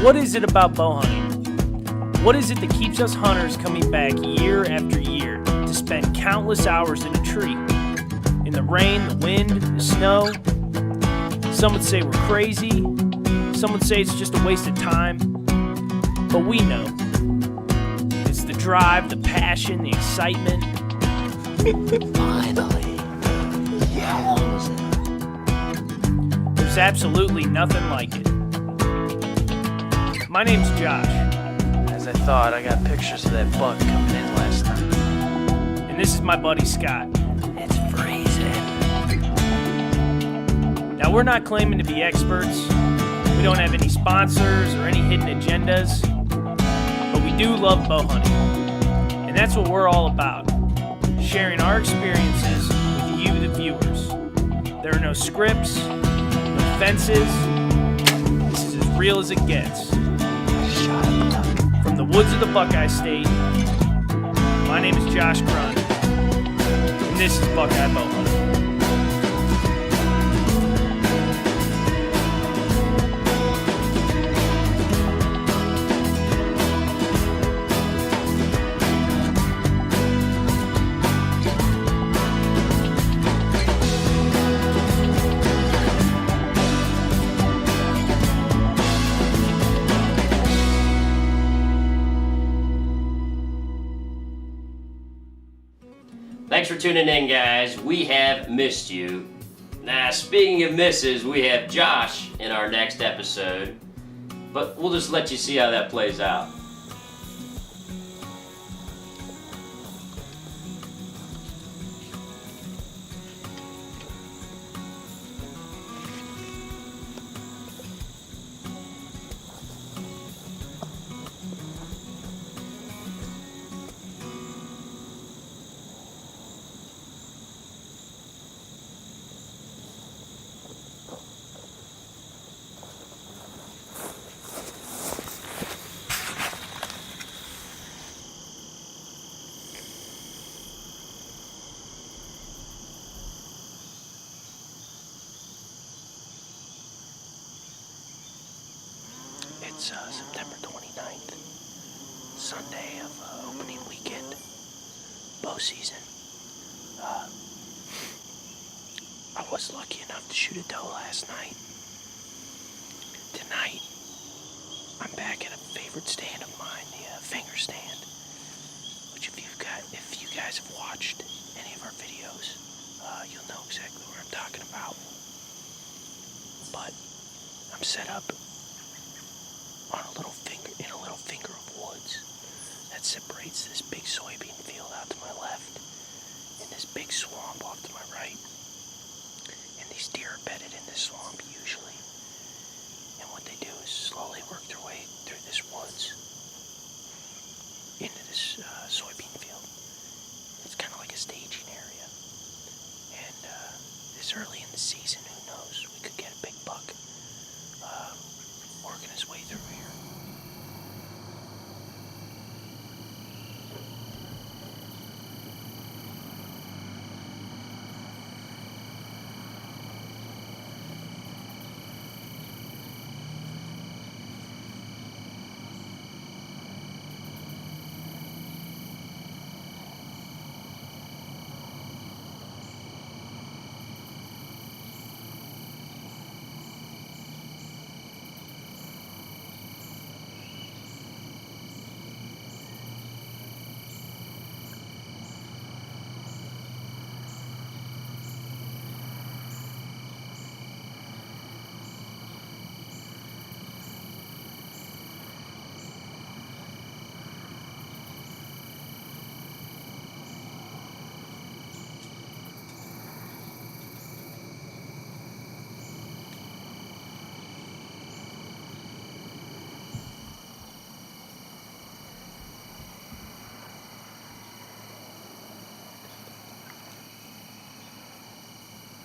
What is it about bow hunting? What is it that keeps us hunters coming back year after year to spend countless hours in a tree? In the rain, the wind, the snow. Some would say we're crazy. Some would say it's just a waste of time. But we know. It's the drive, the passion, the excitement. Finally. Yes. There's absolutely nothing like it. My name's Josh. As I thought, I got pictures of that buck coming in last night. And this is my buddy Scott. It's freezing. Now, we're not claiming to be experts. We don't have any sponsors or any hidden agendas. But we do love bow hunting. And that's what we're all about. Sharing our experiences with you, the viewers. There are no scripts, no fences. This is as real as it gets. Shut up. From the woods of the Buckeye State, my name is Josh Grund, and this is Buckeye Bowhunter. Thanks for tuning in, guys. We have missed you. Now, speaking of misses, we have Josh in our next episode, but we'll just let you see how that plays out. It's September 29th, Sunday of opening weekend, bow season. I was lucky enough to shoot a doe last night. Tonight, I'm back at a favorite stand of mine, the finger stand, which if you guys have watched any of our videos, you'll know exactly what I'm talking about. But I'm set up on a little finger of woods that separates this big soybean field out to my left and this big swamp off to my right. And these deer are bedded in this swamp usually. And what they do is slowly work their way through this woods into this soybean field. It's kind of like a staging area. And this early in the season, who knows, we could get a big buck working his way through here.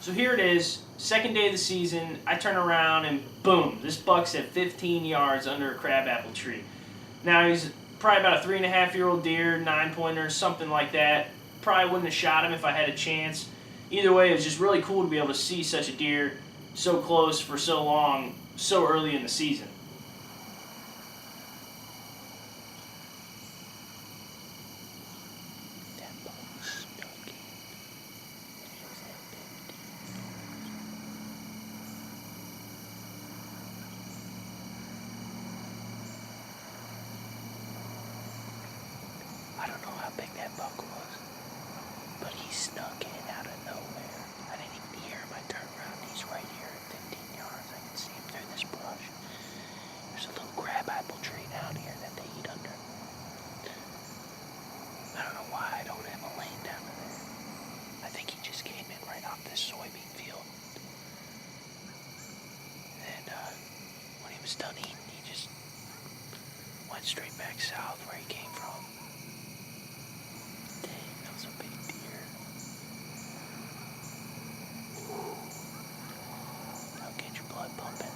So here it is, second day of the season. I turn around and boom, this buck's at 15 yards under a crabapple tree. Now he's probably about a 3.5-year-old deer, 9-pointer, something like that. Probably wouldn't have shot him if I had a chance. Either way, it was just really cool to be able to see such a deer so close for so long, so early in the season. buck was. But he snuck in out of nowhere. I didn't even hear him. I turned around. He's right here at 15 yards. I can see him through this brush. There's a little crabapple tree down here that they eat under. I don't know why I don't have a lane down to there. I think he just came in right off this soybean field. And when he was done eating, he just went straight back south where he came from. Dang, that was a big deer. That'll get your blood pumping.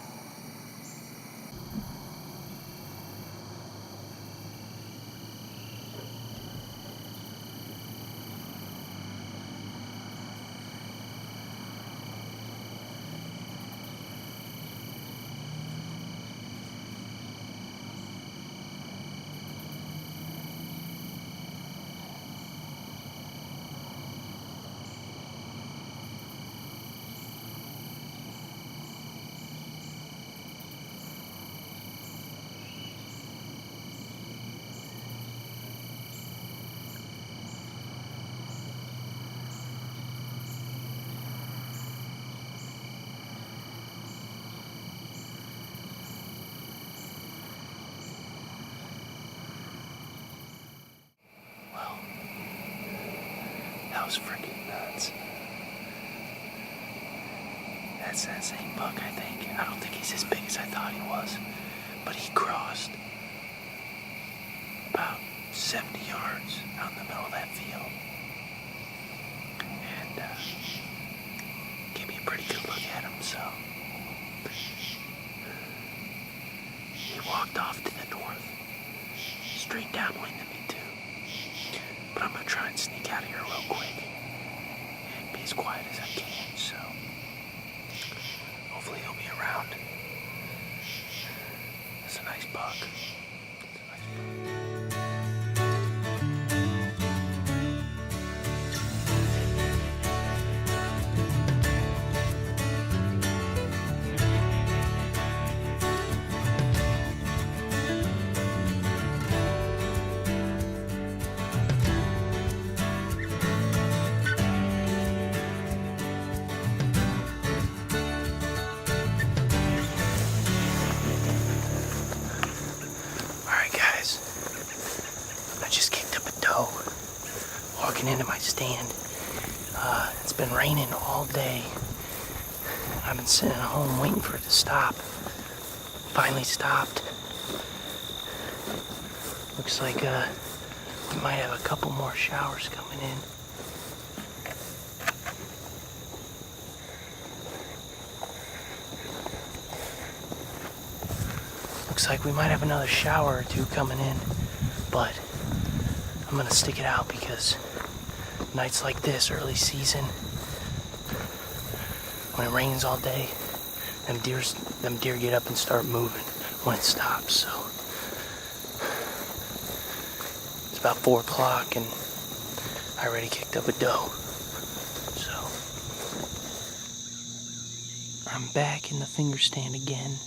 That was freaking nuts. That's that same buck, I think. I don't think he's as big as I thought he was. But he crossed about 70 yards out in the middle of that field. And gave me a pretty good look at him, so. He walked off to the north. Straight downwind of me, too. But I'm going to try and sneak out of here real quick and be as quiet as I can, so hopefully he'll be around. It's a nice buck. Walking into my stand. It's been raining all day. I've been sitting at home waiting for it to stop. Finally stopped. Looks like we might have a couple more showers coming in. Looks like we might have another shower or two coming in, but I'm gonna stick it out because nights like this, early season, when it rains all day, them deer get up and start moving when it stops. So it's about 4 o'clock and I already kicked up a doe. So I'm back in the finger stand again.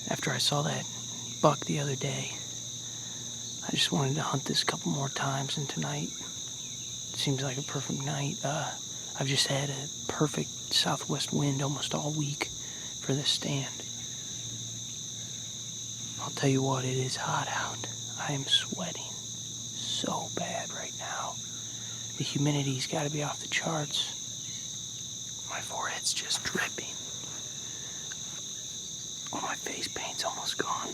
After I saw that buck the other day, I just wanted to hunt this a couple more times, and tonight seems like a perfect night. I've just had a perfect southwest wind almost all week for this stand. I'll tell you what, it is hot out. I am sweating so bad right now. The humidity's got to be off the charts. My forehead's just dripping. All my face paint's almost gone.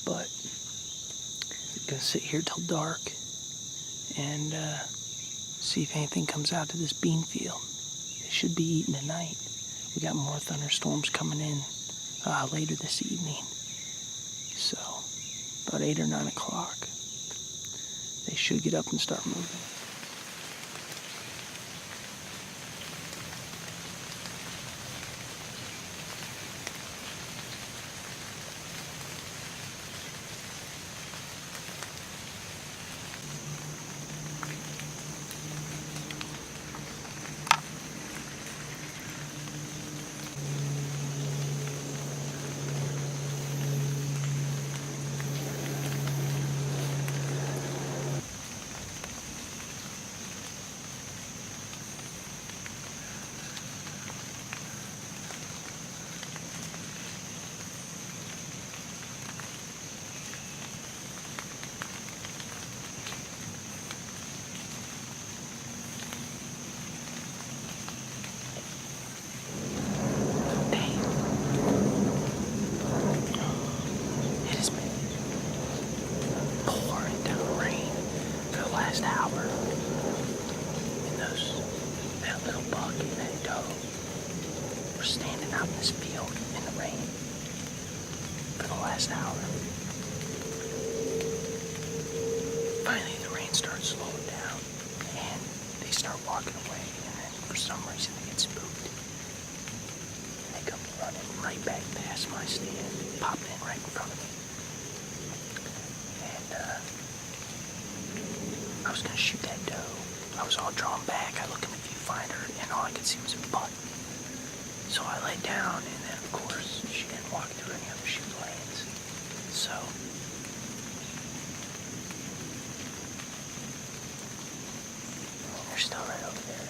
But I'm gonna sit here till dark and see if anything comes out to this bean field. It should be eaten tonight. We got more thunderstorms coming in later this evening. So about 8 or 9 o'clock, they should get up and start moving. buck and a doe were standing out in this field in the rain for the last hour. Finally, the rain starts slowing down, and they start walking away, and then for some reason they get spooked. And they come running right back past my stand, popping in right in front of me. And I was gonna shoot that doe. I was all drawn back. I looked in the viewfinder, and all I could see was a butt. So I laid down, and then of course she didn't walk through any other shoot lanes. So they're still right over there.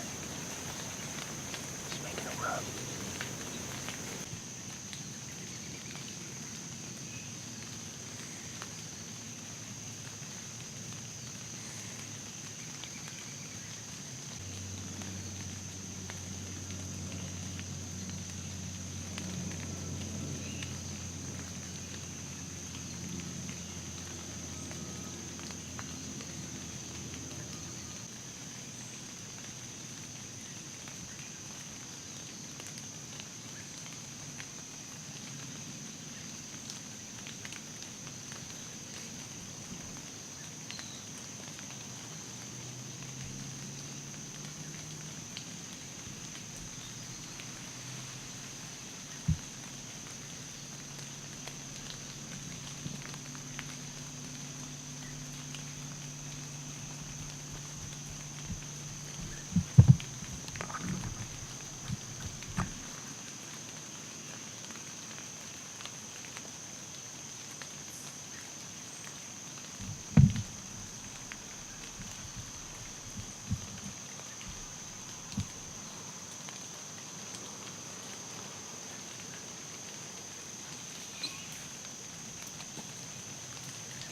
He's making a rub.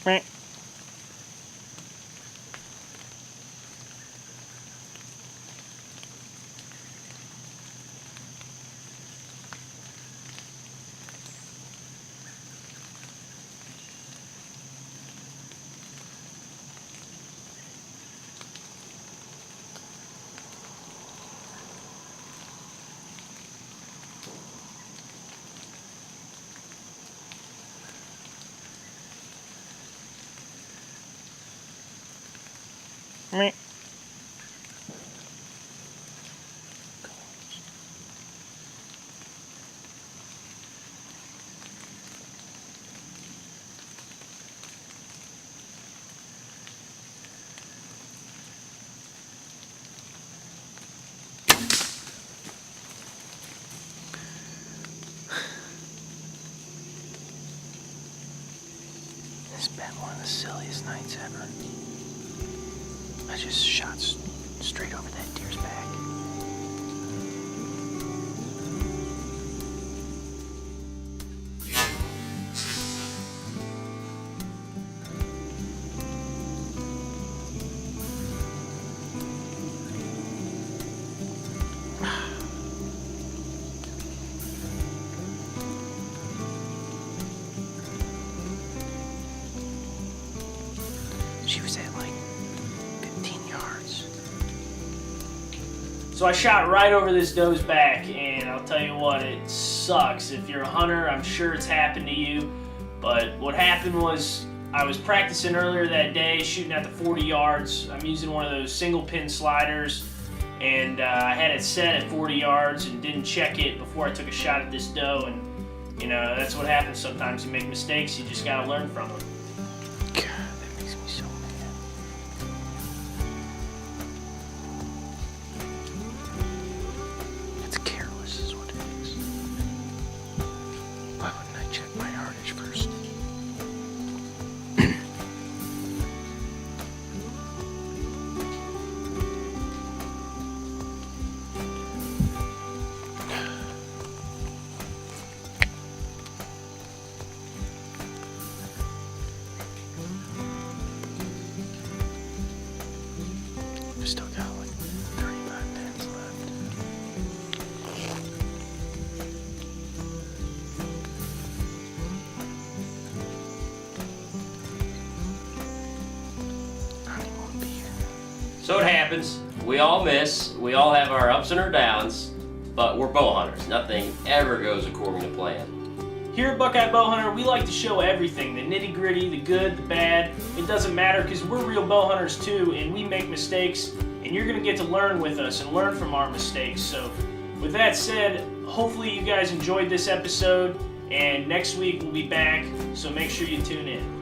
Right. Meh. It's been one of the silliest nights ever. I just shot straight over that deer's back. She was at like 15 yards. So I shot right over this doe's back, and I'll tell you what, it sucks. If you're a hunter, I'm sure it's happened to you. But what happened was I was practicing earlier that day, shooting at the 40 yards. I'm using one of those single pin sliders, and I had it set at 40 yards and didn't check it before I took a shot at this doe. And you know, that's what happens sometimes. You make mistakes, you just gotta learn from them. God, that makes me so mad. It's careless is what it is. Why wouldn't I check my yardage first? We still got like 35 minutes left. I don't even want to be here. So it happens. we all miss, we all have our ups and our downs, but we're bow hunters. Nothing ever goes according to plan. Here at Buckeye Bowhunter, we like to show everything, the nitty gritty, the good, the bad. It doesn't matter because we're real bow hunters too, and we make mistakes, and you're gonna get to learn with us and learn from our mistakes. So with that said, hopefully you guys enjoyed this episode, and next week we'll be back, so make sure you tune in.